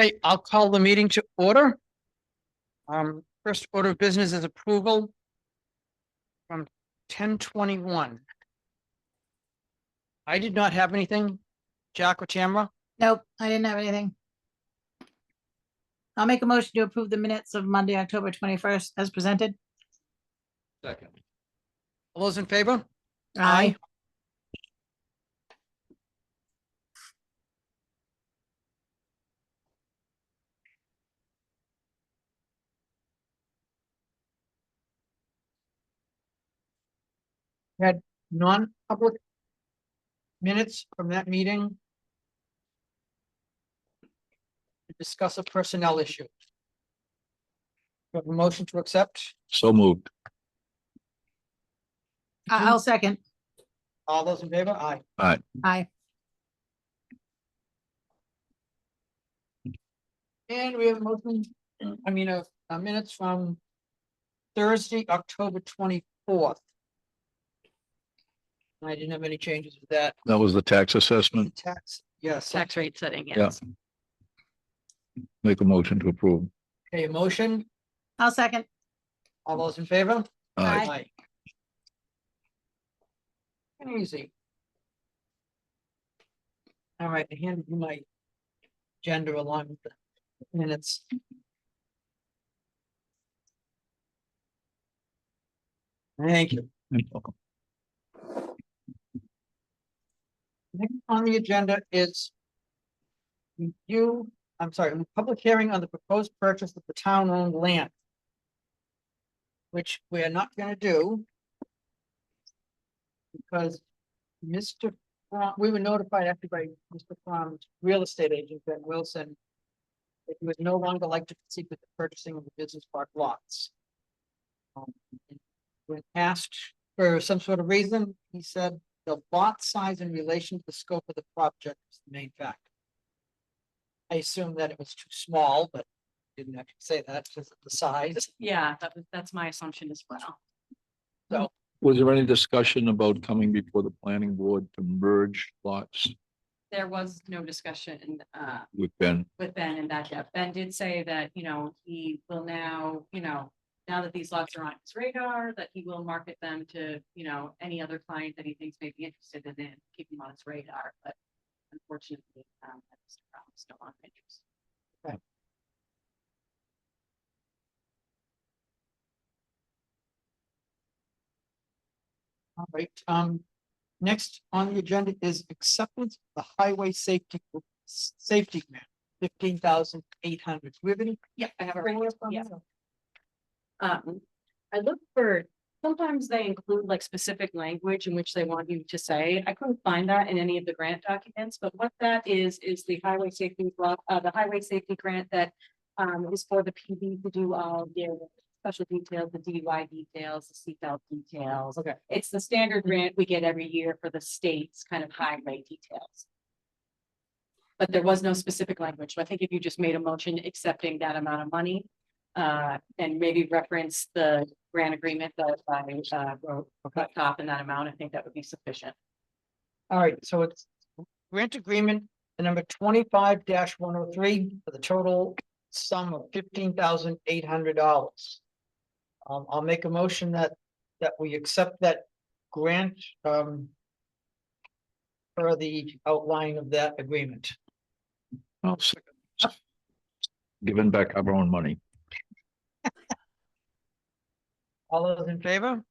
Okay, I'll call the meeting to order. First order of business is approval from 10:21. I did not have anything. Jack or Tamara? Nope, I didn't have anything. I'll make a motion to approve the minutes of Monday, October 21st as presented. Second. All those in favor? Aye. Had non-public minutes from that meeting to discuss a personnel issue. We have a motion to accept. So moved. I'll second. All those in favor? Aye. Aye. And we have a motion, minutes from Thursday, October 24th. I didn't have any changes with that. That was the tax assessment. Tax, yes. Tax rate setting, Yeah. yes. Make a motion to approve. Okay, motion. I'll second. All those in favor? Aye. Easy. All right, I handed you my agenda along with the minutes. Thank you. You're welcome. Next on the agenda is public hearing on the proposed purchase of the town-owned land, which we are not gonna do because we were notified actually by Mr. Fromm's real estate agent, Ben Wilson, that he would no longer like to proceed with the purchasing of the business park lots. When asked for some sort of reason, he said the lot size in relation to the scope of the project is the main factor. I assumed that it was too small, but didn't actually say that because of the size. Yeah, that's my assumption as well. So Was there any discussion about coming before the planning board to merge lots There was no discussion with Ben? with Ben in that depth. Ben did say that, he will now, now that these lots are on his radar, that he will market them to, any other client that he thinks may be interested in keeping them on his radar, but unfortunately, Mr. Brown is no longer interested. all right, next on the agenda is acceptance of the highway safety grant, 15,800. Do we have any? Yeah, I have it right here. Yeah. I looked for, sometimes they include like specific language in which they want you to say. I couldn't find that in any of the grant documents, but what that is the highway safety grant that is for the PD to do all their special details, the DUI details, the seatbelt details. Okay. It's the standard grant we get every year for the state's kind of highway details. But there was no specific language. So I think if you just made a motion accepting that amount of money, and maybe reference the grant agreement that I wrote up top in that amount, I think that would be sufficient. All right, so it's grant agreement, the number 25-103 for the total sum of $15,800. I'll make a motion that we accept that grant for the outline of that agreement. Oh, second. Giving back our own money. All those in favor?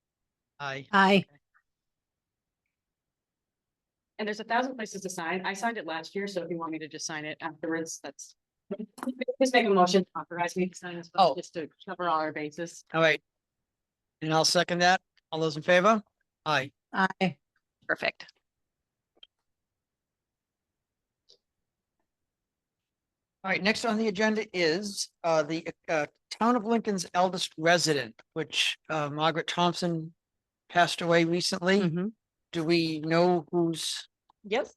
Aye. Aye. And there's 1,000 places to sign. I signed it last year, so if you want me to just sign it afterwards, that's just make a motion, to authorize me to sign as well, just to cover all our bases. All right. And I'll second that. All those in favor? Aye. Aye. Perfect. All right, next on the agenda is the Town of Lincoln's eldest resident, which Margaret Thompson passed away recently. Do we know who's? Yep.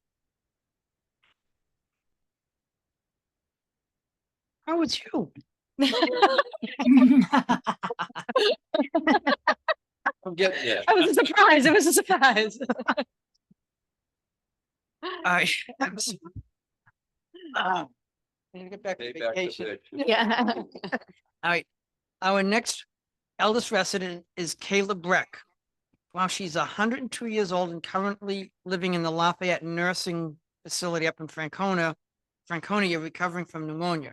How was you? I'm getting there. It was a surprise. It was a surprise. Need to get back to Stay back to vacation. six. Yeah. All right, our next eldest resident is Kayla Breck. Well, she's 102 years old and currently living in the Lafayette Nursing Facility up in Franconia, recovering from pneumonia.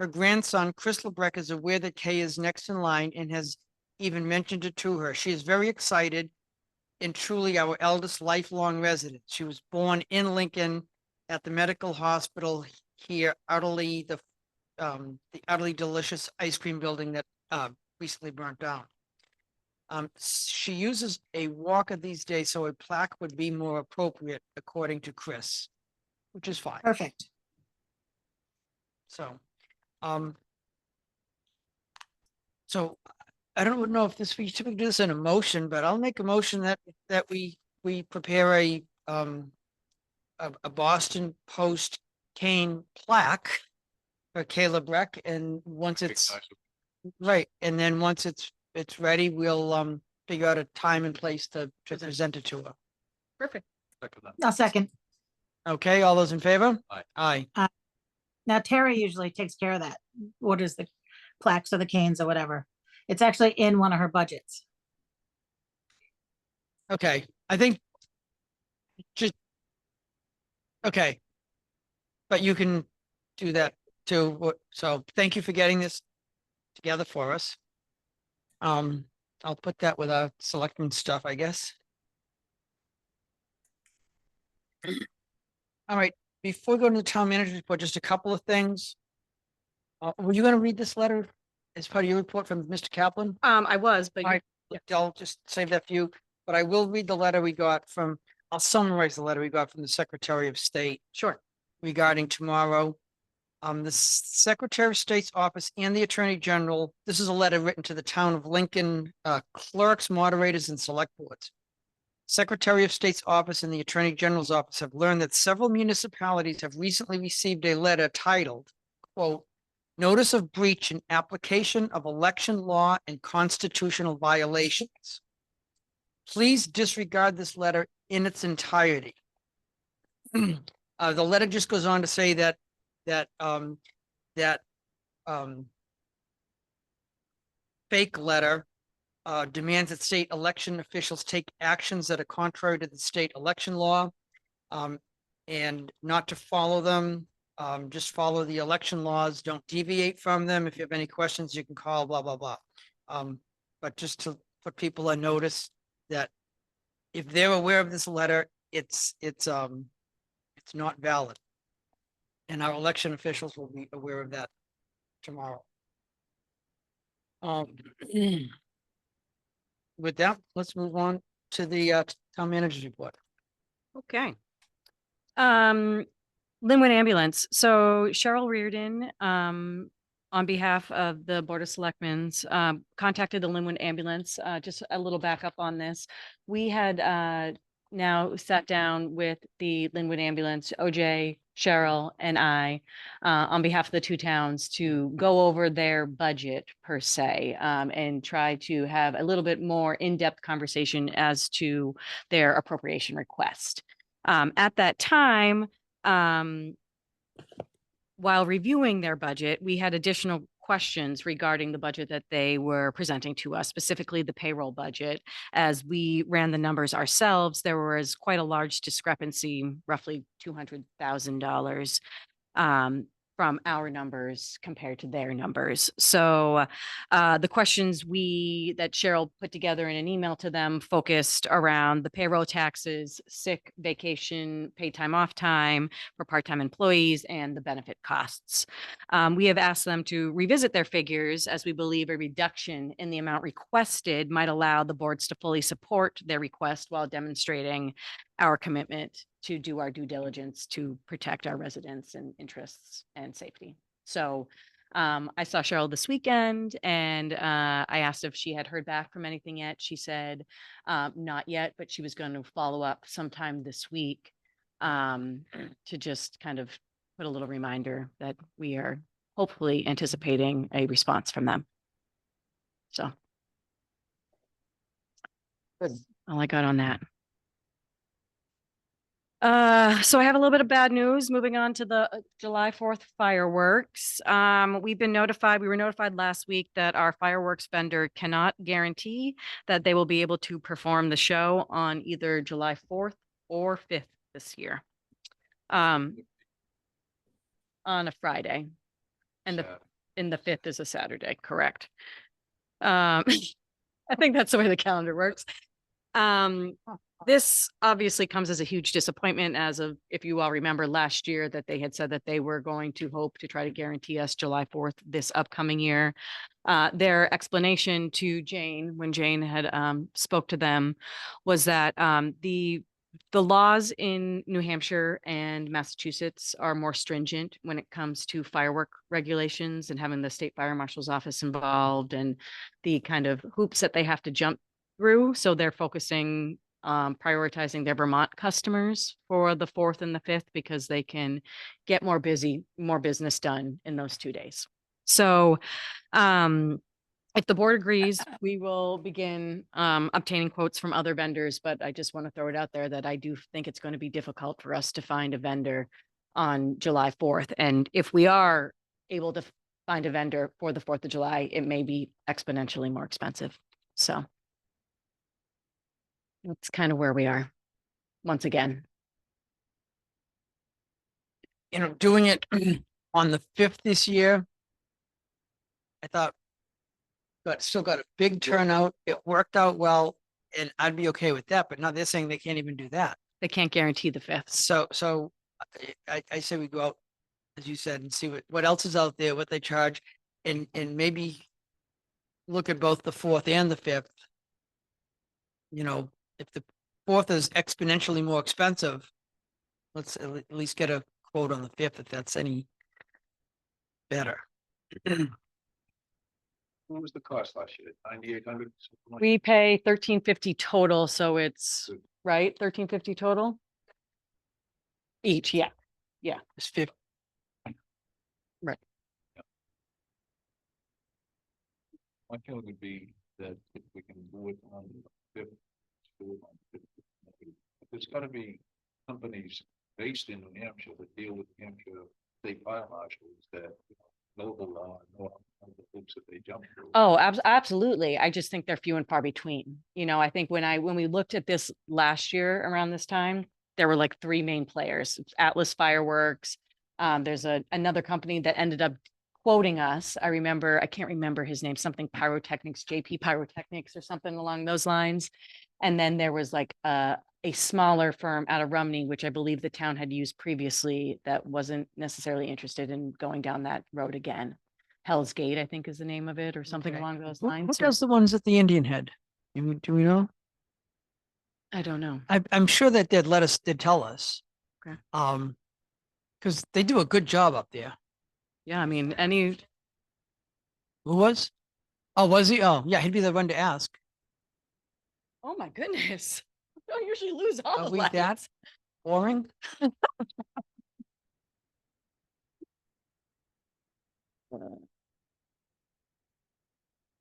Her grandson, Chris LeBrecq, is aware that Kay is next in line and has even mentioned it to her. She is very excited and truly our eldest lifelong resident. She was born in Lincoln at the medical hospital here, the utterly delicious ice cream building that recently burnt down. She uses a walker these days, so a plaque would be more appropriate, according to Chris, which is fine. Perfect. So, so I don't know if we typically do this in a motion, but I'll make a motion that we prepare a Boston Post cane plaque for Kayla Breck, and once it's right, and then once it's ready, we'll figure out a time and place to present it to her. Perfect. I'll second. Okay, all those in favor? Aye. Aye. Now Terry usually takes care of that. Orders the plaques or the canes or whatever. It's actually in one of her budgets. Okay, I think just okay. But you can do that too. So thank you for getting this together for us. I'll put that with our selectmen stuff, I guess. All right, before we go to the town manager's report, just a couple of things. Were you gonna read this letter as part of your report from Mr. Kaplan? I was, but All right, I'll just save that for you, but I will read the letter we got from, I'll summarize the letter we got from the Secretary of State sure. regarding tomorrow. The Secretary of State's office and the Attorney General, this is a letter written to the town of Lincoln, clerks, moderators, and select boards. Secretary of State's office and the Attorney General's office have learned that several municipalities have recently received a letter titled, quote, "Notice of breach in application of election law and constitutional violations." Please disregard this letter in its entirety. The letter just goes on to say that fake letter demands that state election officials take actions that are contrary to the state election law, and not to follow them. Just follow the election laws, don't deviate from them. If you have any questions, you can call blah, blah, blah. But just to put people on notice that if they're aware of this letter, it's not valid. And our election officials will be aware of that tomorrow. With that, let's move on to the town manager's report. Okay. Linwood Ambulance. So Cheryl Reardon, on behalf of the Board of Selectmen's, contacted the Linwood Ambulance. Just a little backup on this. We had now sat down with the Linwood Ambulance, OJ, Cheryl, and I, on behalf of the two towns to go over their budget per se, and try to have a little bit more in-depth conversation as to their appropriation request. At that time, while reviewing their budget, we had additional questions regarding the budget that they were presenting to us, specifically the payroll budget. As we ran the numbers ourselves, there was quite a large discrepancy, roughly $200,000, from our numbers compared to their numbers. So the questions that Cheryl put together in an email to them focused around the payroll taxes, sick, vacation, paid time off time for part-time employees, and the benefit costs. We have asked them to revisit their figures, as we believe a reduction in the amount requested might allow the boards to fully support their request while demonstrating our commitment to do our due diligence to protect our residents and interests and safety. So I saw Cheryl this weekend, and I asked if she had heard back from anything yet. She said not yet, but she was going to follow up sometime this week, to just kind of put a little reminder that we are hopefully anticipating a response from them. So Good. all I got on that. So I have a little bit of bad news. Moving on to the July 4th fireworks. We were notified last week that our fireworks vendor cannot guarantee that they will be able to perform the show on either July 4th or 5th this year. On a Friday. And the 5th is a Saturday, correct? I think that's the way the calendar works. This obviously comes as a huge disappointment as of, if you all remember last year, that they had said that they were going to hope to try to guarantee us July 4th this upcoming year. Their explanation to Jane, when Jane had spoke to them, was that the laws in New Hampshire and Massachusetts are more stringent when it comes to firework regulations and having the state fire marshal's office involved and the kind of hoops that they have to jump through. So they're focusing, prioritizing their Vermont customers for the 4th and the 5th because they can get more business done in those 2 days. So, if the board agrees, we will begin obtaining quotes from other vendors, but I just want to throw it out there that I do think it's going to be difficult for us to find a vendor on July 4th. And if we are able to find a vendor for the 4th of July, it may be exponentially more expensive. So that's kind of where we are once again. You know, doing it on the 5th this year, I thought, but still got a big turnout. It worked out well, and I'd be okay with that. But now they're saying they can't even do that. They can't guarantee the 5th. So I say we go out, as you said, and see what else is out there, what they charge, and maybe look at both the 4th and the 5th. You know, if the 4th is exponentially more expensive, let's at least get a quote on the 5th if that's any better. What was the cost last year? 9,800? We pay $1,350 total, so it's right, $1,350 total each. Yeah, It's 50. My feeling would be that if we can do it on the 5th, do it on the 5th. There's got to be companies based in New Hampshire that deal with New Hampshire state fire marshals that know the law, know the hoops that they jump through. Oh, absolutely. I just think they're few and far between. You know, I think when we looked at this last year around this time, there were like 3 main players: Atlas Fireworks. There's another company that ended up quoting us. I can't remember his name, something Pyrotechnics, JP Pyrotechnics or something along those lines. And then there was like a smaller firm out of Rumney, which I believe the town had used previously, that wasn't necessarily interested in going down that road again. Hell's Gate, I think is the name of it, or something Okay. along those Who lines. does the ones at the Indian Head? Do we know? I don't know. I'm sure that they'd tell us. Okay. Because they do a good job up there. Yeah, I mean, Who was? Oh, was he? Oh, yeah, he'd be the one to ask. oh my goodness. I don't usually lose all Are the we lights. that boring?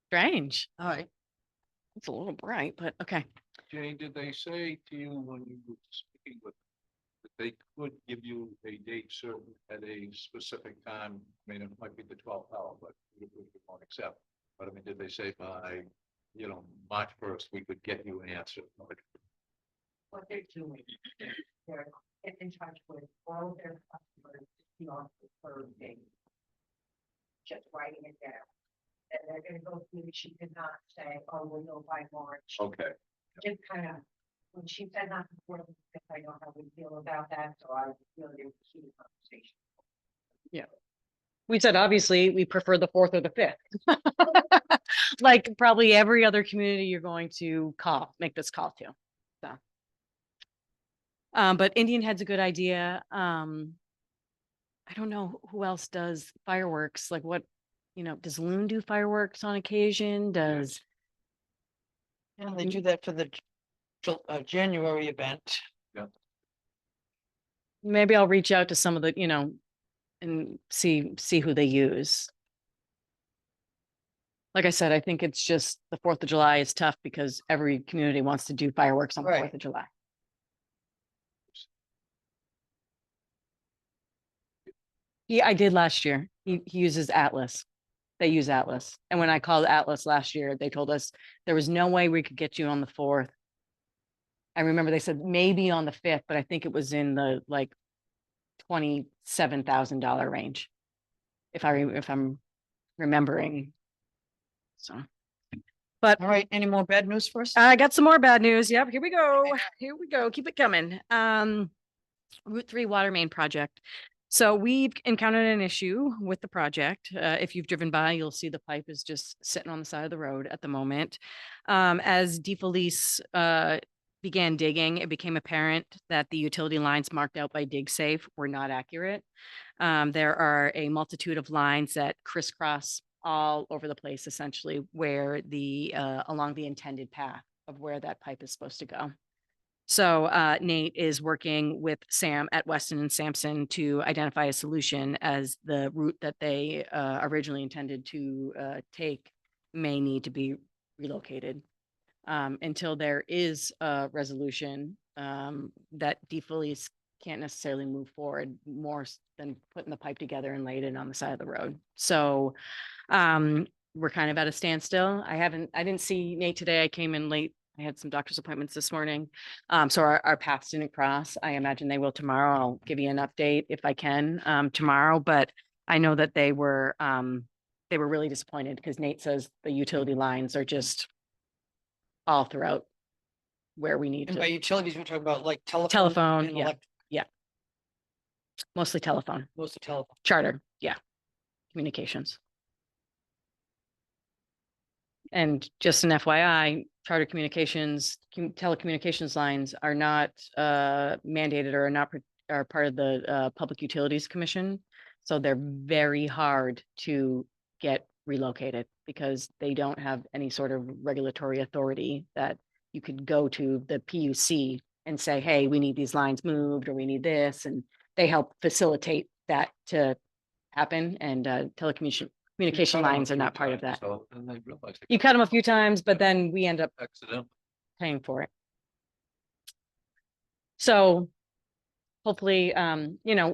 Strange. All right. It's a little bright, but okay. Jane, did they say to you when you were speaking with that they could give you a date certain at a specific time? I mean, it might be the 12th hour, but we won't accept. But I mean, did they say by, March 1st, we could get you an answer? What they're doing, they're in touch with all their customers, on the 3rd day. Just writing it down. And they're gonna go through, she did not say, oh, we'll know by March. Okay. Just kind of, when she said not to work, I know how we feel about that, so I really didn't see the conversation. We said, obviously, we prefer the 4th or the 5th. Like probably every other community you're going to make this call to. So. But Indian Head's a good idea. I don't know who else does fireworks. Like what, does Loon do fireworks on occasion? Does And they do that for the January event. maybe I'll reach out to some of the, and see who they use. Like I said, I think it's just the 4th of July is tough because every community wants to do fireworks on the Right. 4th of July. I did last year. He uses Atlas. They use Atlas. And when I called Atlas last year, they told us there was no way we could get you on the 4th. I remember they said maybe on the 5th, but I think it was in the like $27,000 range. If I'm remembering. So, but All right, any more bad news for us? I got some more bad news. Yep, here we go. Here we go. Keep it coming. Route 3 water main project. So we've encountered an issue with the project. If you've driven by, you'll see the pipe is just sitting on the side of the road at the moment. As DeFelice began digging, it became apparent that the utility lines marked out by DigSafe were not accurate. There are a multitude of lines that crisscross all over the place, essentially, where along the intended path of where that pipe is supposed to go. So Nate is working with Sam at Weston and Sampson to identify a solution, as the route that they originally intended to take may need to be relocated. Until there is a resolution, that DeFelice can't necessarily move forward more than putting the pipe together and laying it on the side of the road. So we're kind of at a standstill. I didn't see Nate today. I came in late. I had some doctor's appointments this morning. So our paths didn't cross. I imagine they will tomorrow. I'll give you an update if I can tomorrow, but I know that they were really disappointed because Nate says the utility lines are just all throughout where we need And by to. utilities, we're talking about like telephone. Telephone, and yeah. elect- Mostly telephone, Most of telephone. charter, yeah, communications. And just an FYI, charter communications, telecommunications lines are not mandated or are part of the Public Utilities Commission. So they're very hard to get relocated because they don't have any sort of regulatory authority that you could go to the PUC and say, hey, we need these lines moved, or we need this, and they help facilitate that to happen. And telecommunication lines are not part of that. So then they realized they You got cut them a few times, but then we end up accidentally. paying for it. So hopefully,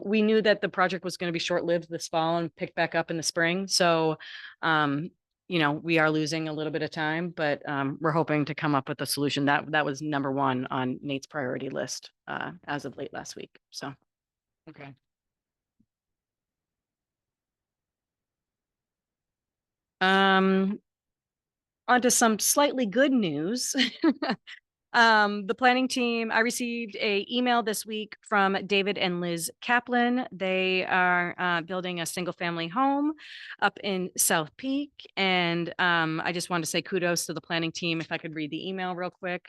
we knew that the project was going to be short-lived this fall and pick back up in the spring. So, we are losing a little bit of time, but we're hoping to come up with a solution. That was number one on Nate's priority list as of late last week. So, Okay. on to some slightly good news. The planning team, I received an email this week from David and Liz Kaplan. They are building a single family home up in South Peak. And I just wanted to say kudos to the planning team. If I could read the email real quick.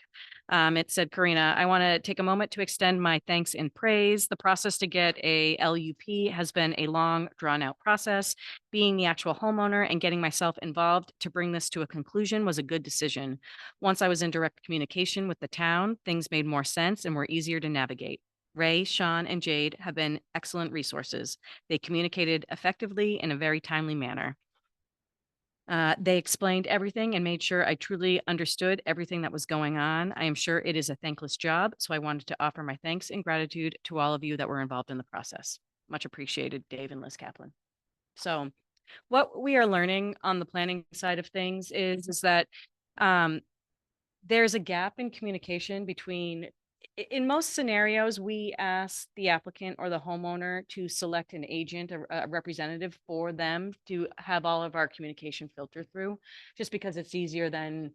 It said, Karina, I want to take a moment to extend my thanks and praise. The process to get a LUP has been a long, drawn out process. Being the actual homeowner and getting myself involved to bring this to a conclusion was a good decision. Once I was in direct communication with the town, things made more sense and were easier to navigate. Ray, Sean, and Jade have been excellent resources. They communicated effectively in a very timely manner. They explained everything and made sure I truly understood everything that was going on. I am sure it is a thankless job, so I wanted to offer my thanks and gratitude to all of you that were involved in the process. Much appreciated, Dave and Liz Kaplan. So what we are learning on the planning side of things is that there's a gap in communication between, in most scenarios, we ask the applicant or the homeowner to select an agent, a representative for them to have all of our communication filter through, just because it's easier than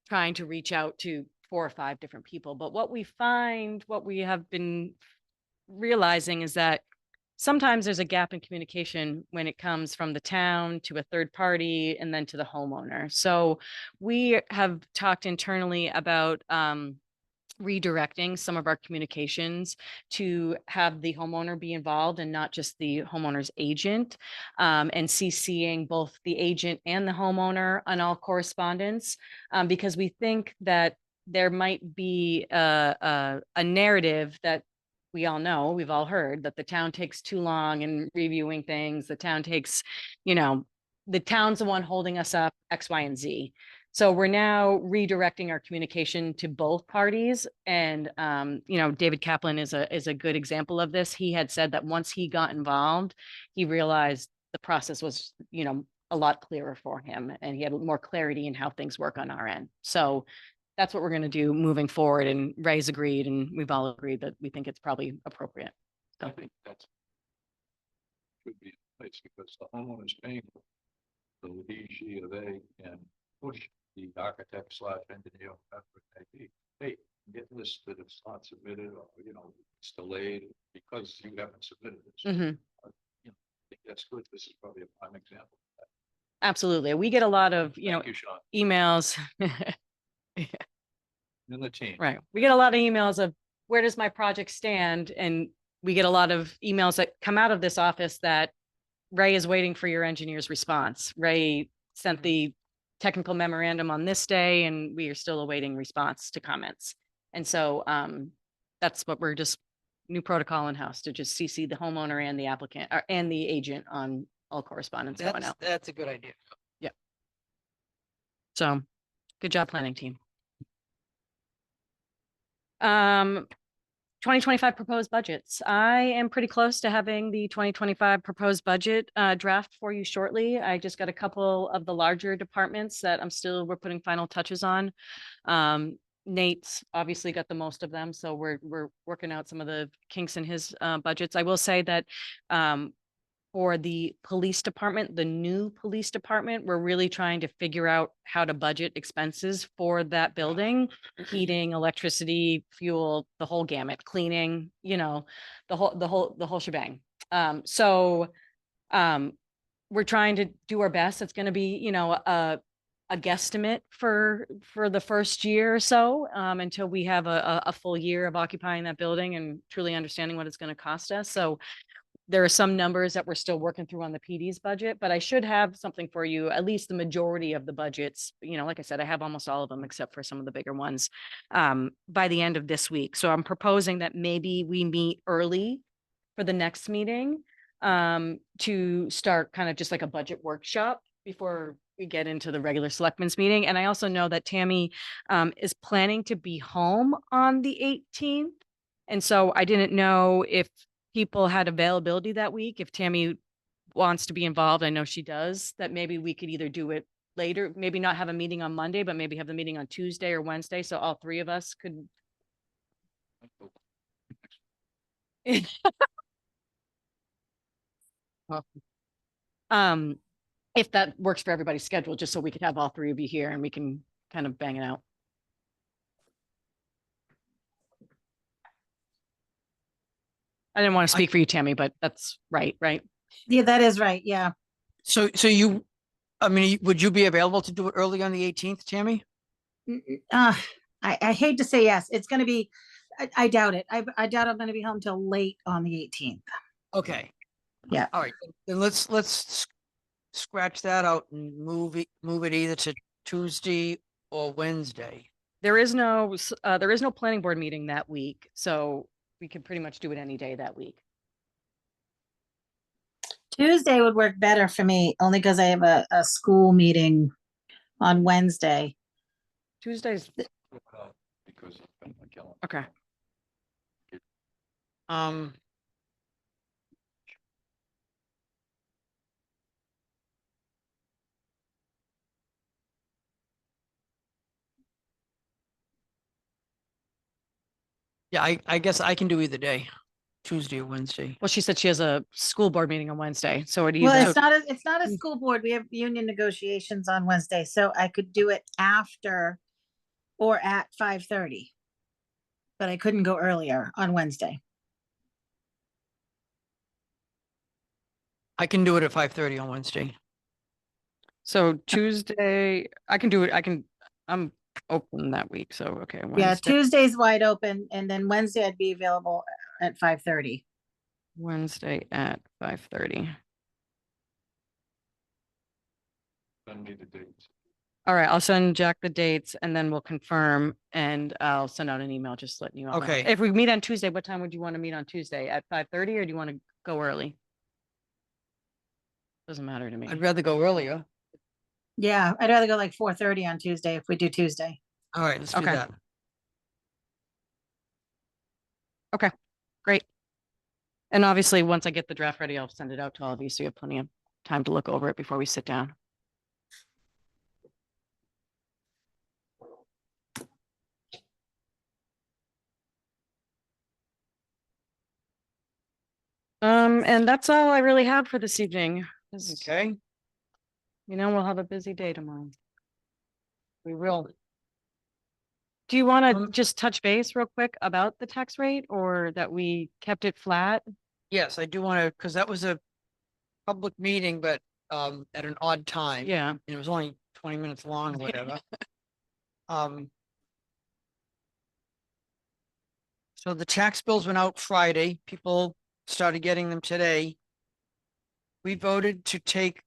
trying to reach out to 4 or 5 different people. But what we have been realizing is that sometimes there's a gap in communication when it comes from the town to a third party and then to the homeowner. So we have talked internally about redirecting some of our communications to have the homeowner be involved and not just the homeowner's agent, and CCing both the agent and the homeowner on all correspondence, because we think that there might be a narrative that we all know, we've all heard, that the town takes too long in reviewing things. The town takes, the town's the one holding us up, X, Y, and Z. So we're now redirecting our communication to both parties. And, David Kaplan is a good example of this. He had said that once he got involved, he realized the process was, a lot clearer for him, and he had more clarity in how things work on our end. So that's what we're going to do moving forward. And Ray's agreed, and we've all agreed that we think it's probably appropriate. I think that's should be in place because the homeowner's paying for it. So he, she, or they can push the architect slash engineer, whatever it may be. Hey, get this that it's not submitted, or, it's delayed because you haven't submitted it. So, Mhm. I think that's good. This is probably a prime example. Absolutely. We get a lot of, Thank you, Sean, emails. and the team. Right. We get a lot of emails of where does my project stand? And we get a lot of emails that come out of this office that Ray is waiting for your engineer's response. Ray sent the technical memorandum on this day, and we are still awaiting response to comments. And so that's what we're just new protocol in-house to just CC the homeowner and the applicant and the agent on all correspondence going out. That's a good idea. So good job, planning team. 2025 proposed budgets. I am pretty close to having the 2025 proposed budget draft for you shortly. I just got a couple of the larger departments that we're putting final touches on. Nate's obviously got the most of them, so we're working out some of the kinks in his budgets. I will say that for the police department, the new police department, we're really trying to figure out how to budget expenses for that building, heating, electricity, fuel, the whole gamut, cleaning, the whole shebang. So we're trying to do our best. It's going to be, a guesstimate for the first year or so, until we have a full year of occupying that building and truly understanding what it's going to cost us. So there are some numbers that we're still working through on the PD's budget, but I should have something for you, at least the majority of the budgets. Like I said, I have almost all of them except for some of the bigger ones by the end of this week. So I'm proposing that maybe we meet early for the next meeting to start kind of just like a budget workshop before we get into the regular selectmen's meeting. And I also know that Tammy is planning to be home on the 18th. And so I didn't know if people had availability that week. If Tammy wants to be involved, I know she does, that maybe we could either do it later, maybe not have a meeting on Monday, but maybe have the meeting on Tuesday or Wednesday. So all three of us could. If that works for everybody's schedule, just so we could have all three of you here and we can kind of bang it out. I didn't want to speak for you, Tammy, but that's right? Yeah, that is right. Yeah. So would you be available to do it early on the 18th, Tammy? I hate to say yes. It's going to be, I doubt it. I doubt I'm going to be home till late on the 18th. Okay. Yeah. All right, then let's scratch that out and move it either to Tuesday or Wednesday. There is no planning board meeting that week, so we could pretty much do it any day that week. Tuesday would work better for me, only because I have a school meeting on Wednesday. Tuesdays. Because of my calendar. Okay. Yeah, I guess I can do either day, Tuesday or Wednesday. Well, she said she has a school board meeting on Wednesday, so it Well, either. it's not a school board. We have union negotiations on Wednesday, so I could do it after or at 5:30. But I couldn't go earlier on Wednesday. I can do it at 5:30 on Wednesday. So Tuesday, I can do it. I'm open that week, so okay. Yeah, Wednesday. Tuesday's wide open, and then Wednesday I'd be available at 5:30. Wednesday at 5:30. Send me the dates. All right, I'll send Jack the dates and then we'll confirm and I'll send out an email just letting you know. Okay. If we meet on Tuesday, what time would you want to meet on Tuesday? At 5:30 or do you want to go early? Doesn't matter to me. I'd rather go earlier. Yeah, I'd rather go like 4:30 on Tuesday if we do Tuesday. All right, let's do Okay. that. Great. And obviously, once I get the draft ready, I'll send it out to all of you, so you have plenty of time to look over it before we sit down. And that's all I really have for this evening. 'Cause, Okay, we'll have a busy day tomorrow. we will. Do you want to Um, just touch base real quick about the tax rate, or that we kept it flat? Yes, I do want to, because that was a public meeting, but at an odd time. Yeah. And it was only 20 minutes long or whatever. Um. So the tax bills went out Friday. People started getting them today. We voted to take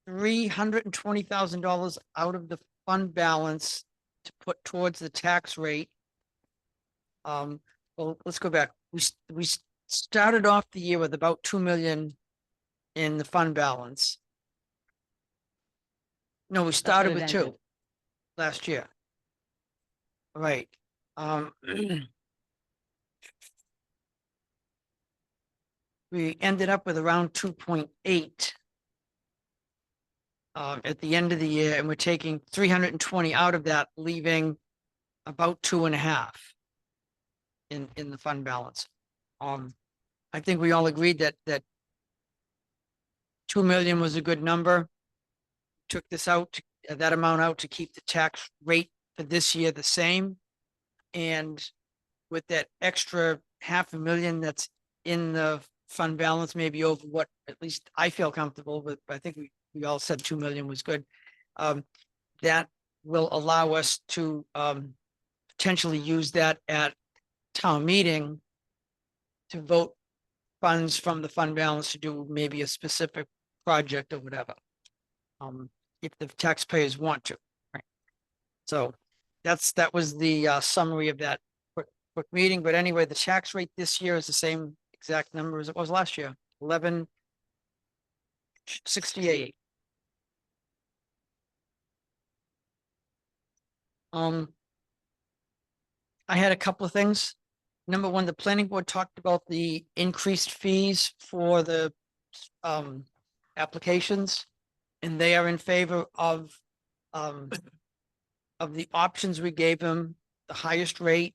$320,000 out of the fund balance to put towards the tax rate. Well, let's go back. We started off the year with about 2 million in the fund balance. No, we started it with ended. 2 last year. Right. We ended up with around 2.8 at the end of the year, and we're taking 320 out of that, leaving about 2.5 in the fund balance. I think we all agreed that 2 million was a good number. Took this out, that amount out to keep the tax rate for this year the same. And with that extra 500,000 that's in the fund balance, maybe over what at least I feel comfortable with, but I think we all said 2 million was good. That will allow us to potentially use that at town meeting to vote funds from the fund balance to do maybe a specific project or whatever. If the taxpayers want to, right? So that was the summary of that quick meeting. But anyway, the tax rate this year is the same exact number as it was last year, 11.68. I had a couple of things. Number one, the planning board talked about the increased fees for the applications, and they are in favor of the options we gave them, the highest rate,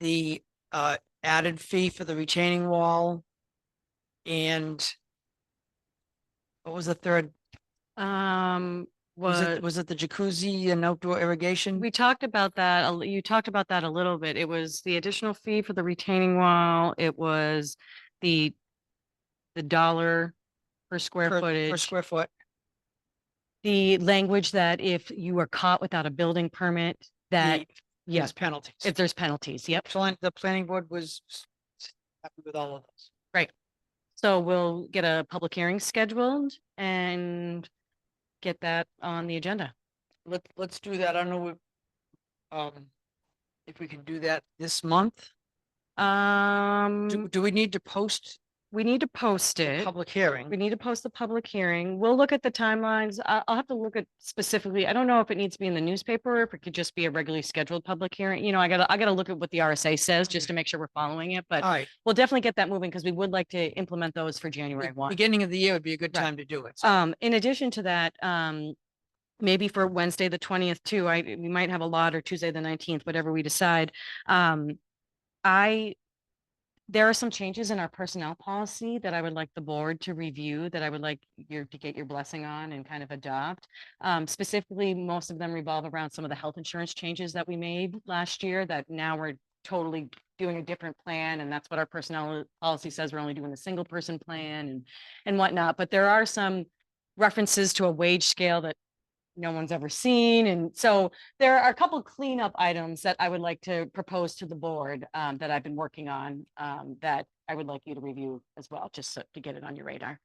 the added fee for the retaining wall, and what was the third? Was it the jacuzzi and outdoor irrigation? We talked about that. You talked about that a little bit. It was the additional fee for the retaining wall. It was the dollar per square Per footage. square foot. The language that if you are caught without a building permit, that, Yes, penalties. if there's penalties. Yep. The planning board was happy with all of those. So we'll get a public hearing scheduled and get that on the agenda. Let's do that. I don't know if we can do that this month. Do we need to post We need to post the it. public hearing? We need to post the public hearing. We'll look at the timelines. I'll have to look at specifically. I don't know if it needs to be in the newspaper or if it could just be a regularly scheduled public hearing. I gotta look at what the RSA says just to make sure we're following it, but All right, we'll definitely get that moving because we would like to implement those for January 1. beginning of the year would be a good Right. time to do it. So. In addition to that, maybe for Wednesday, the 20th too, we might have a lot, or Tuesday, the 19th, whatever we decide. There are some changes in our personnel policy that I would like the board to review, that I would like to get your blessing on and kind of adopt. Specifically, most of them revolve around some of the health insurance changes that we made last year, that now we're totally doing a different plan. And that's what our personnel policy says. We're only doing a single person plan and whatnot. But there are some references to a wage scale that no one's ever seen. And so there are a couple of cleanup items that I would like to propose to the board that I've been working on that I would like you to review as well, just to get it on your radar.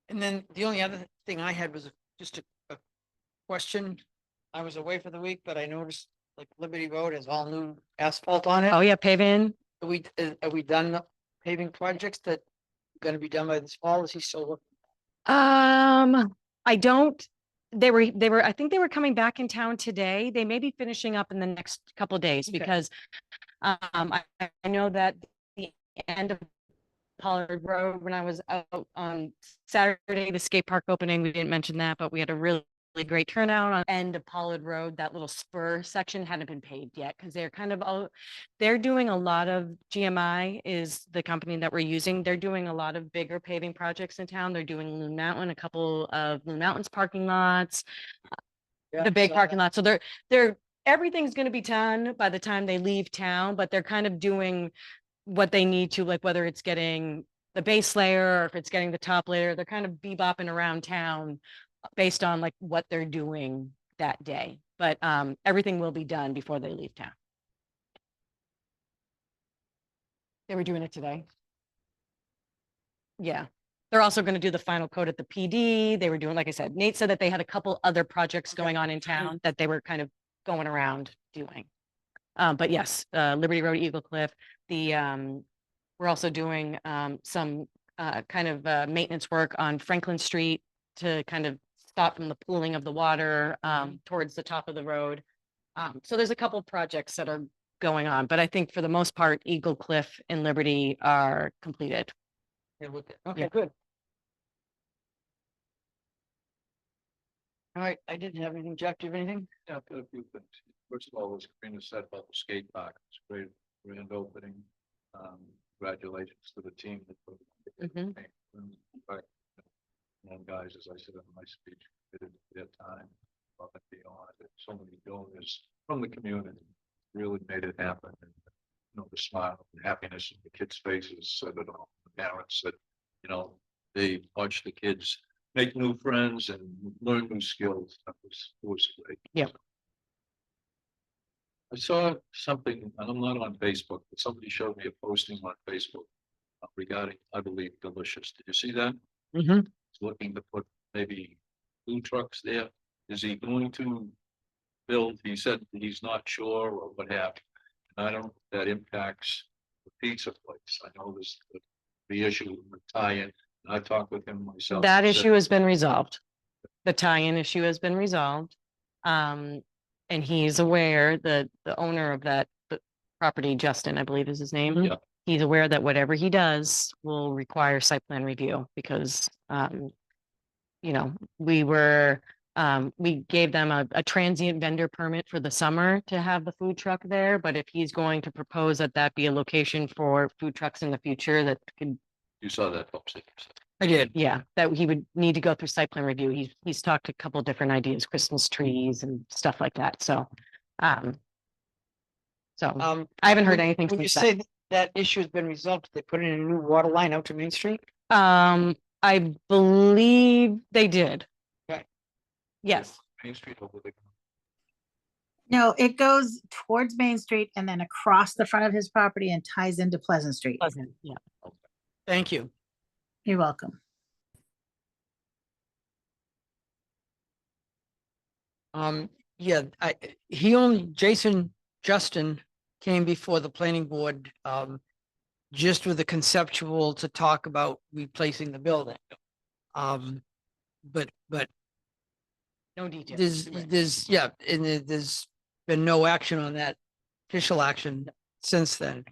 And then the only other thing I had was just a question. I was away for the week, but I noticed like Liberty Road has all new asphalt on it. Oh yeah, paving. Are we done the paving projects that gonna be done by this fall? Is he still working? I don't, I think they were coming back in town today. They may be finishing up in the next couple of days Okay. because I know that the end of Pollard Road, when I was out on Saturday, the skate park opening, we didn't mention that, but we had a really great turnout on end of Pollard Road. That little spur section hadn't been paved yet because they're kind of they're doing a lot of GMI is the company that we're using. They're doing a lot of bigger paving projects in town. They're doing Loon Mountain, a couple of Loon Mountain's parking lots, Yeah, the big so- parking lot. So everything's going to be done by the time they leave town, but they're kind of doing what they need to, like whether it's getting the base layer or if it's getting the top layer, they're kind of bebopping around town based on like what they're doing that day. But everything will be done before they leave town. They were doing it today. Yeah. They're also going to do the final coat at the PD. They were doing, like I said, Nate said that they had a couple other projects going on in town that they were kind of going around doing. But yes, Liberty Road, Eagle Cliff, we're also doing some kind of maintenance work on Franklin Street to kind of stop from the pooling of the water towards the top of the road. So there's a couple projects that are going on, but I think for the most part, Eagle Cliff and Liberty are completed. Okay, Yeah. good. All right, I didn't have anything. Jack, do you have anything? Yeah, I've got a few things. First of all, as Karina said about the skate park, it's a great grand opening. Congratulations to the team that put it Mhm. together. And guys, as I said in my speech, committed their time, above and beyond. And so many donors from the community really made it happen. And, you know, the smile and happiness in the kids' faces said it all. The parents said, you know, they watched the kids make new friends and learn new skills. It was great. Yeah. I saw something, and I'm not on Facebook, but somebody showed me a posting on Facebook regarding, I believe, Delicious. Did you see that? Mm-hmm. He's looking to put maybe food trucks there. Is he going to build? He said he's not sure or what have you. And I don't know if that impacts the pizza place. I know this, the issue with tie-in. I talked with him myself. That He said, issue has been resolved. The tie-in issue has been resolved. And he's aware that the owner of that property, Justin, I believe is his name. Yeah. He's aware that whatever he does will require site plan review because, you know, we gave them a transient vendor permit for the summer to have the food truck there. But if he's going to propose that that be a location for food trucks in the future, that could, You saw that posting. I did. yeah, that he would need to go through site plan review. He's talked a couple different ideas, Christmas trees and stuff like that. So, I haven't heard anything When from you Seth. say that issue has been resolved, they put in a new water line out to Main Street? I believe they did. Okay. Yes. Main Street over there. No, it goes towards Main Street and then across the front of his property and ties into Pleasant Street. Pleasant, yeah. Thank you. You're welcome. Yeah, Justin came before the planning board, just with a conceptual to talk about replacing the building. But No details. there's been no action on that, official action since then.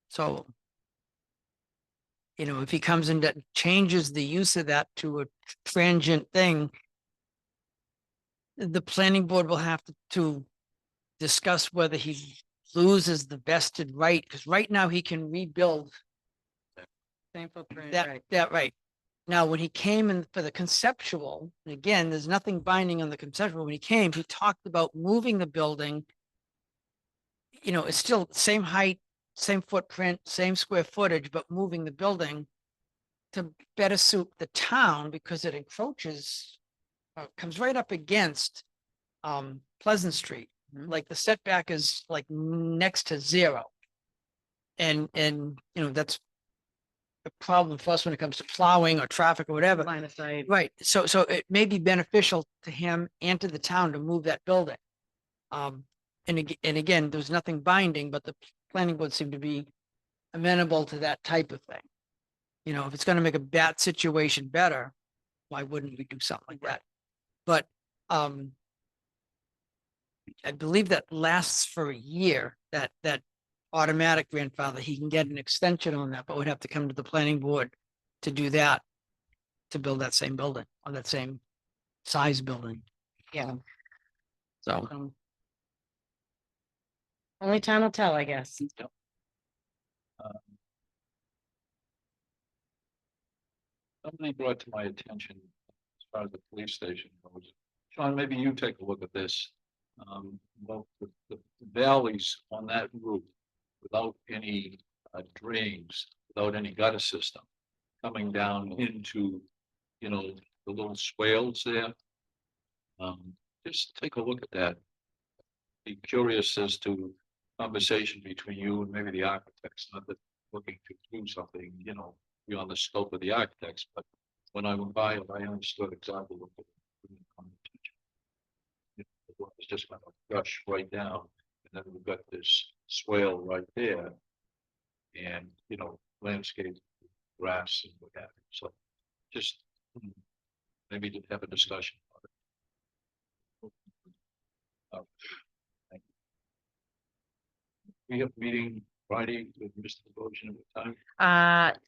So, you know, if he comes in that changes the use of that to a transient thing, the planning board will have to discuss whether he loses the vested right, because right now he can rebuild Same footprint, that right. Now, when he came in for the conceptual, and again, there's nothing binding on the conceptual. When he came, he talked about moving the building. You know, it's still same height, same footprint, same square footage, but moving the building to better suit the town because it encroaches, comes right up against Pleasant Street. Like the setback is like next to zero. And you know, that's a problem for us when it comes to plowing or traffic or whatever. Line of sight. Right, so it may be beneficial to him and to the town to move that building. And again, there's nothing binding, but the planning board seemed to be amenable to that type of thing. You know, if it's gonna make a bad situation better, why wouldn't we do something like that? But, I believe that lasts for a year, that automatic grandfather, he can get an extension on that, but would have to come to the planning board to do that, to build that same building, or that same size building. Yeah. So, Only time will tell, I guess. Somebody brought to my attention as far as the police station goes. Sean, maybe you take a look at this. Well, the valleys on that route without any drains, without any gutter system coming down into, you know, the little swales there. Just take a look at that. Be curious as to conversation between you and maybe the architects, not that looking to do something, you know, beyond the scope of the architects, but when I went by it, I understood exactly what. It's just gonna gush right down, and then we've got this swale right there. And, you know, landscape, grass and what have you, so just maybe to have a discussion. about it. Thank you. We have a meeting Friday with Mr. Devotion at the time.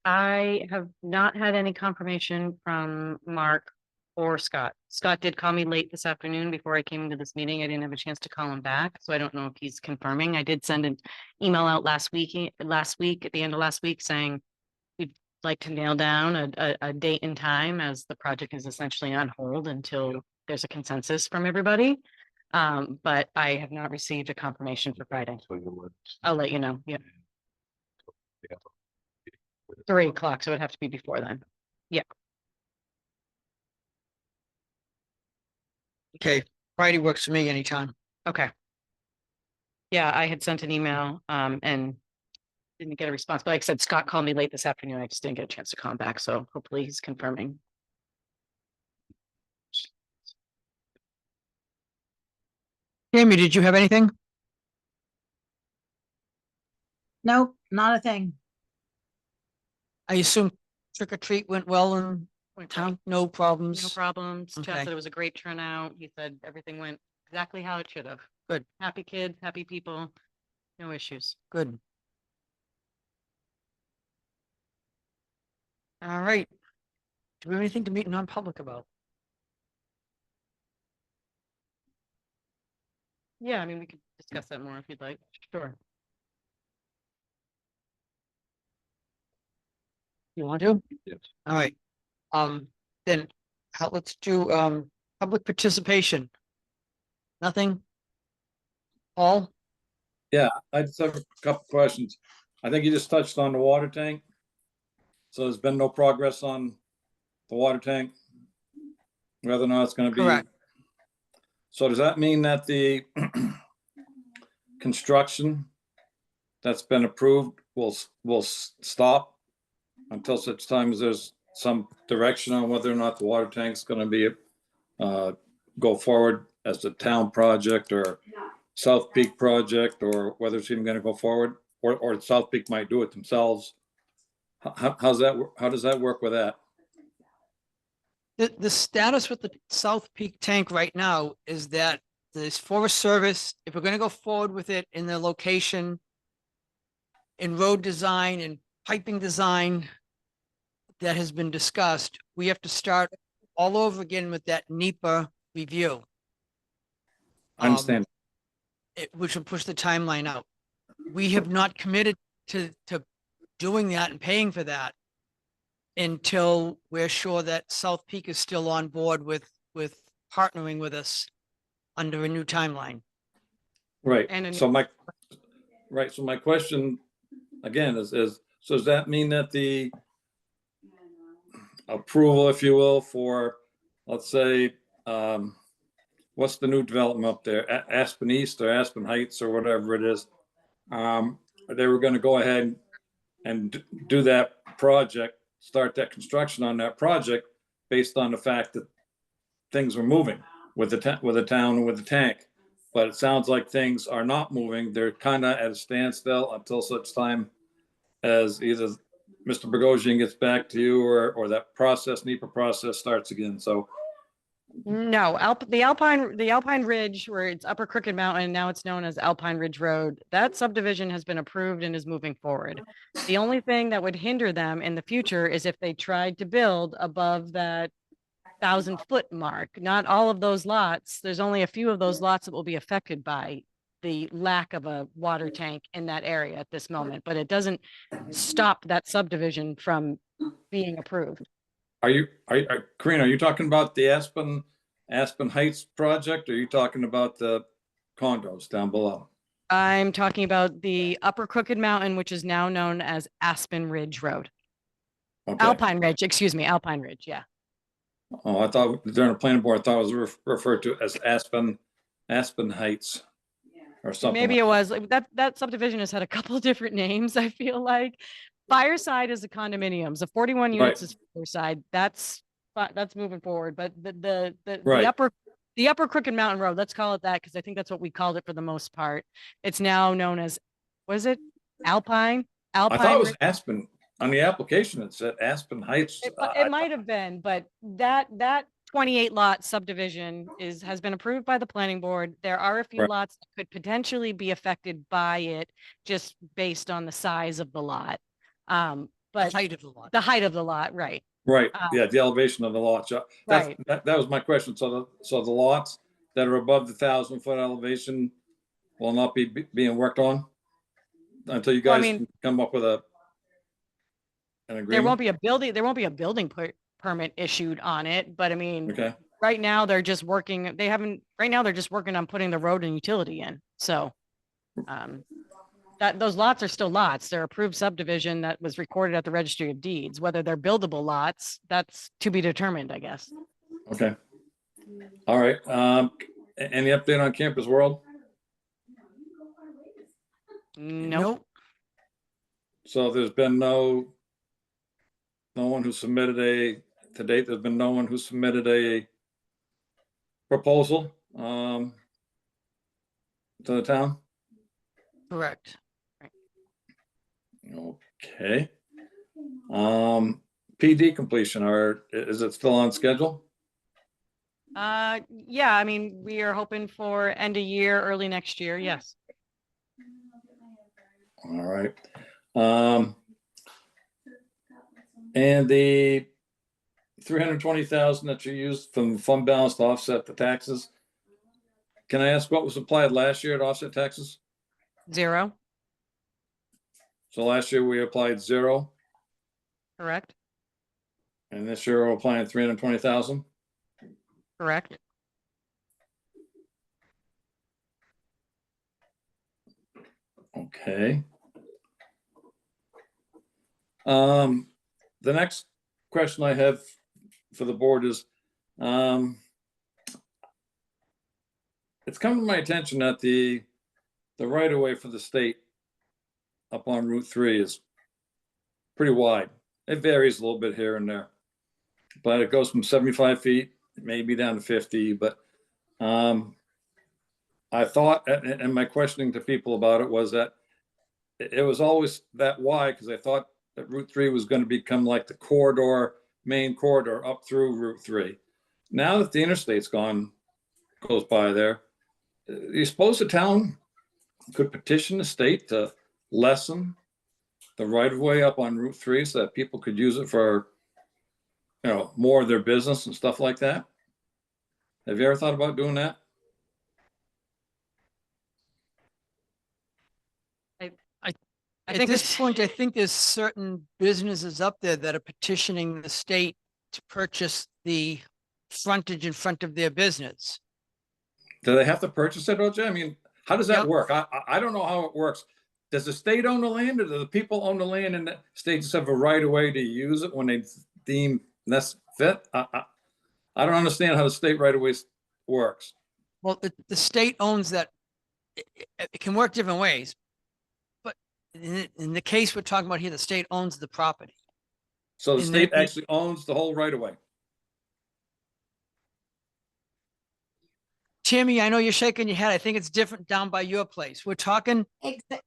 I have not had any confirmation from Mark or Scott. Scott did call me late this afternoon before I came into this meeting. I didn't have a chance to call him back, so I don't know if he's confirming. I did send an email out last week, at the end of last week, saying we'd like to nail down a date and time, as the project is essentially on hold until there's a consensus from everybody. But I have not received a confirmation for Friday. So you'll let. I'll let you know. Yeah, Yeah. 3 o'clock, so it would have to be before then. okay, Friday works for me anytime. Okay. Yeah, I had sent an email, and didn't get a response, but like I said, Scott called me late this afternoon. I just didn't get a chance to call him back, so hopefully he's confirming. Jamie, did you have anything? Nope, not a thing. I assume trick or treat went well in town, no problems? No problems. Chad Okay. said it was a great turnout. He said everything went exactly how it should have. Good. Happy kids, happy people, no issues. Good. All right. Do we have anything to meet non-public about? Yeah, I mean, we could discuss that more if you'd like. Sure. You want to? Yes. All right. Then let's do, public participation. Nothing? Paul? Yeah, I just have a couple questions. I think you just touched on the water tank. So there's been no progress on the water tank? Whether or not it's gonna be. Correct. So does that mean that the construction that's been approved will stop until such time as there's some direction on whether or not the water tank's gonna be go forward as a town project or South Peak project, or whether it's even gonna go forward, or South Peak might do it themselves? How's that, how does that work with that? The status with the South Peak tank right now is that the Forest Service, if we're gonna go forward with it in the location, in road design and piping design that has been discussed, we have to start all over again with that NEPA review. I understand. Which will push the timeline out. We have not committed to doing that and paying for that until we're sure that South Peak is still on board with partnering with us under a new timeline. Right, And so my question again is, so does that mean that the approval, if you will, for, let's say, what's the new development up there, Aspen East or Aspen Heights or whatever it is? They were gonna go ahead and do that project, start that construction on that project based on the fact that things were moving with the town and with the tank. But it sounds like things are not moving. They're kind of at a standstill until such time as either Mr. Bogosian gets back to you or that process, NEPA process starts again. So, No, the Alpine Ridge, where it's Upper Crooked Mountain, now it's known as Alpine Ridge Road. That subdivision has been approved and is moving forward. The only thing that would hinder them in the future is if they tried to build above that 1,000-foot mark. Not all of those lots. There's only a few of those lots that will be affected by the lack of a water tank in that area at this moment, but it doesn't stop that subdivision from being approved. Karina, are you talking about the Aspen Heights project? Or are you talking about the condos down below? I'm talking about the Upper Crooked Mountain, which is now known as Aspen Ridge Road. Okay. Alpine Ridge, excuse me, Alpine Ridge, yeah. Oh, I thought during the planning board, I thought it was referred to as Aspen Heights or something. Maybe like it was like that subdivision has had a couple of different names, I feel like. Fireside is the condominiums, the 41 units Right. is Fireside. That's moving forward, but the Right. upper Crooked Mountain Road, let's call it that, because I think that's what we called it for the most part. It's now known as, was it Alpine? I thought it Alpine was Ridge? Aspen. On the application, it said Aspen Heights. It might have been, but that 28 lot subdivision has been approved by the planning board. There are a few Right. lots that could potentially be affected by it just based on the size of the lot. But Height of the lot. the height of the lot, right? Right, yeah, the elevation of the lots. Yeah. Right. That was my question. So the lots that are above the 1,000-foot elevation will not be being worked on until you Well, I guys mean, can come up with an there agreement? won't be a building permit issued on it, but I mean, Okay, right now they're just working, right now they're just working on putting the road and utility in, so. Those lots are still lots. They're approved subdivision that was recorded at the Registry of Deeds. Whether they're buildable lots, that's to be determined, I guess. okay. All right, any update on Campus World? Nope. So there's been no one who submitted to date, there's been no one who submitted a proposal, to the town? Correct. Okay. PD completion, is it still on schedule? Yeah, I mean, we are hoping for end of year, early next year, yes. All right. And the 320,000 that you used from fund balance to offset the taxes, can I ask what was applied last year to offset taxes? 0, So last year we applied 0, correct? and this year we're applying 320,000. Correct. Okay. The next question I have for the board is, it's come to my attention that the right of way for the state up on Route 3 is pretty wide. It varies a little bit here and there, but it goes from 75 feet, maybe down to 50, but I thought, and my questioning to people about it was that it was always that wide because I thought that Route 3 was going to become like the main corridor up through Route 3. Now that the interstate's goes by there, you suppose the town could petition the state to lessen the right of way up on Route 3 so that people could use it for, more of their business and stuff like that? Have you ever thought about doing that? I At think this this, point, I think there's certain businesses up there that are petitioning the state to purchase the frontage in front of their business. Do they have to purchase it, OJ? I mean, how does that Yep. work? I don't know how it works. Does the state own the land, or do the people own the land and the state just have a right of way to use it when they deem that's fit? I don't understand how the state right of way works. Well, the state owns that. It can work different ways. But in the case we're talking about here, the state owns the property. So the And state then- actually owns the whole right of way. Tammy, I know you're shaking your head. I think it's different down by your place. We're talking,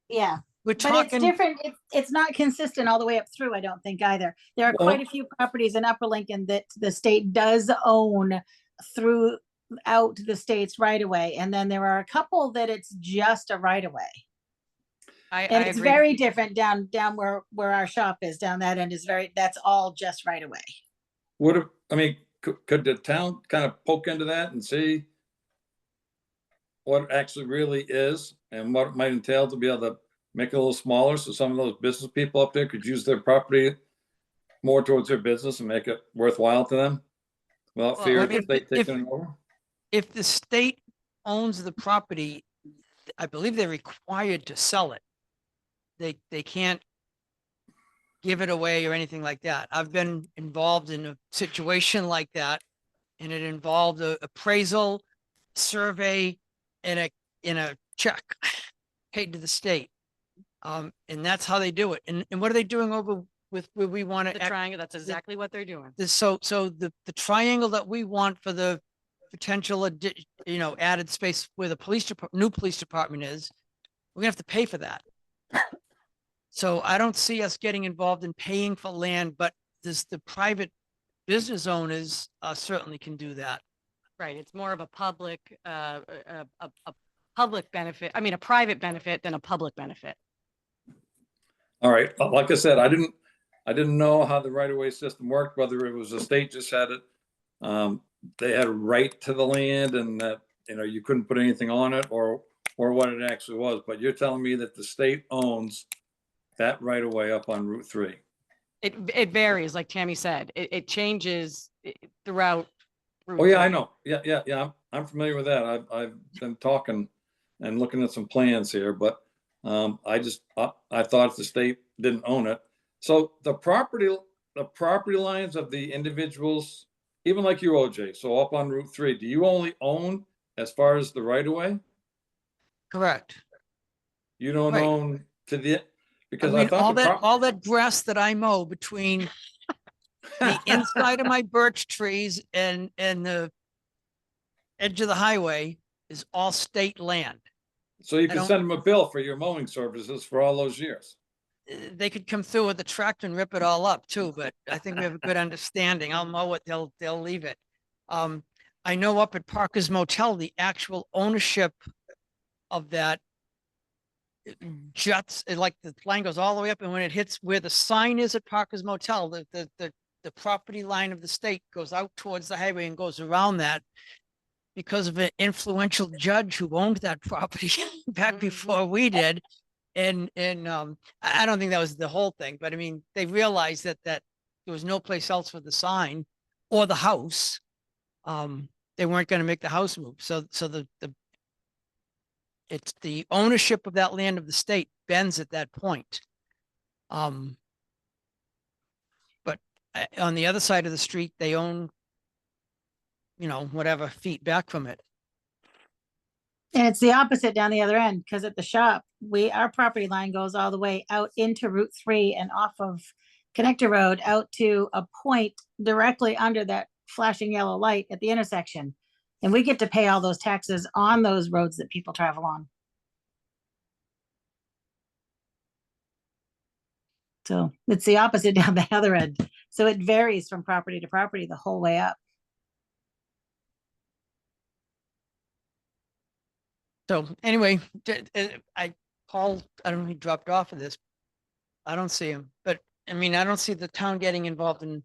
Yeah, we're But it's talking, different. It's not consistent all the way up through, I don't think either. There are quite a few properties in Upper Lincoln that the state does own throughout the state's right of way. And then there are a couple that it's just a right of way. I And it's agree. very different down where our shop is, down that end is that's all just right away. I mean, could the town kind of poke into that and see what it actually really is and what it might entail to be able to make it a little smaller so some of those business people up there could use their property more towards their business and make it worthwhile to them without Well, fear I of the mean, state if- taking it over? if the state owns the property, I believe they're required to sell it. They can't give it away or anything like that. I've been involved in a situation like that, and it involved a appraisal, survey, and a check paid to the state. And that's how they do it. And what are they doing over with where we want The to? triangle, that's exactly what they're doing. So the triangle that we want for the potential, added space where the new police department is, we're gonna have to pay for that. So I don't see us getting involved in paying for land, but the private business owners certainly can do that. Right, it's more of a public, a public benefit, I mean, a private benefit than a public benefit. All right, like I said, I didn't know how the right-of-way system worked, whether it was the state just had it. They had a right to the land and that, you couldn't put anything on it or what it actually was. But you're telling me that the state owns that right-of-way up on Route 3. It varies, like Tammy said, it changes throughout. Oh, yeah, I know. Yeah. I'm familiar with that. I've been talking and looking at some plans here, but I thought the state didn't own it. So the property lines of the individuals, even like you, OJ, so up on Route 3, do you only own as far as the right of way? Correct. You don't Right. own because I I mean, all thought all that grass that I mow between the inside of my birch trees and the edge of the highway is all state land. so you I can don't- send them a bill for your mowing services for all those years. They could come through with the tractor and rip it all up too, but I think we have a good understanding. I'll mow it, they'll leave it. I know up at Parker's Motel, the actual ownership of that juts, like the line goes all the way up, and when it hits where the sign is at Parker's Motel, the property line of the state goes out towards the highway and goes around that because of an influential judge who owned that property back before we did. And I don't think that was the whole thing, but I mean, they realized that there was no place else for the sign or the house. They weren't going to make the house move. So it's the ownership of that land of the state bends at that point. But on the other side of the street, they own, whatever feet back from it. And it's the opposite down the other end, because at the shop, our property line goes all the way out into Route 3 and off of Connector Road out to a point directly under that flashing yellow light at the intersection. And we get to pay all those taxes on those roads that people travel on. So it's the opposite down the other end. So it varies from property to property the whole way up. So anyway, Paul, I don't know, he dropped off of this. I don't see him, but I mean, I don't see the town getting involved in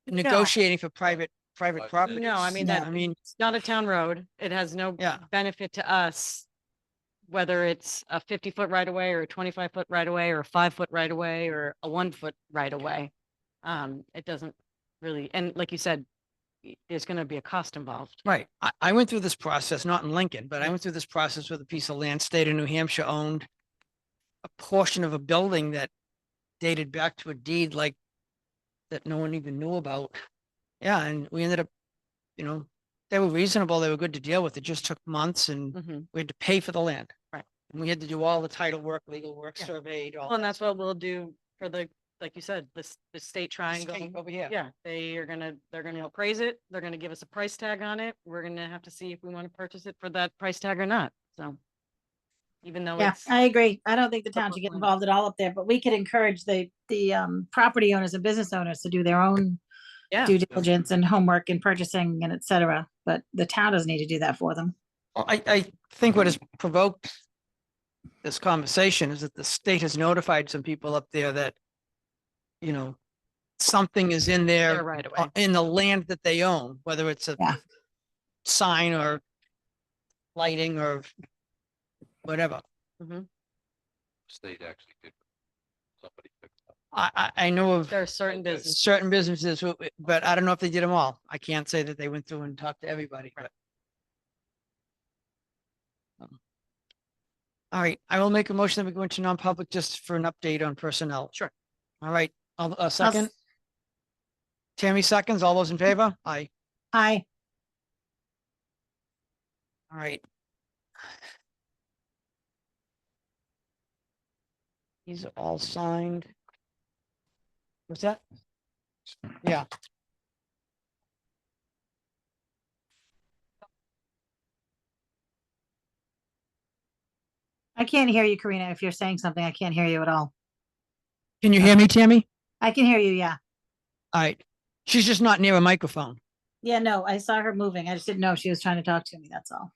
negotiating for private property. No, I mean, No. that, it's not a town road. It has no Yeah. benefit to us. Whether it's a 50-foot right of way or a 25-foot right of way or a 5-foot right of way or a 1-foot right of way. It doesn't really, and like you said, there's gonna be a cost involved. Right. I went through this process, not in Lincoln, but I went through this process with a piece of land, state of New Hampshire owned a portion of a building that dated back to a deed like that no one even knew about. Yeah, and we ended up, they were reasonable, they were good to deal with. It just took months and Mhm. we had to pay for the land. Right. And we had to do all the title work, legal work, Yeah. surveyed, all Well, and that that's what we'll do for like you said, the state stuff triangle. over here. Yeah, they're gonna appraise it. They're gonna give us a price tag on it. We're gonna have to see if we want to purchase it for that price tag or not. So. even though Yeah, it's. I agree. I don't think the town should get Upland. involved at all up there, but we could encourage the property owners and business owners to do their own Yeah. due diligence and homework and purchasing and et cetera. But the town doesn't need to do that for them. Well, I think what has provoked this conversation is that the state has notified some people up there that, you know, something is in They're there, right away. in the land that they own, whether it's a Yeah. sign or lighting or whatever. State actually did. Somebody picked up. I know of There are certain businesses. certain businesses, but I don't know if they did them all. I can't say that they went through and talked to everybody, but. All right, I will make a motion that we go into non-public just for an update on personnel. Sure. All right, a I'll second, s- Tammy seconds, all those in favor? Aye, Aye. all right. These are all signed. What's that? Yeah. I can't hear you, Karina. If you're saying something, I can't hear you at all. Can you hear me, Tammy? I can hear you, yeah. All right, she's just not near a microphone. Yeah, no, I saw her moving. I just didn't know if she was trying to talk to me, that's all.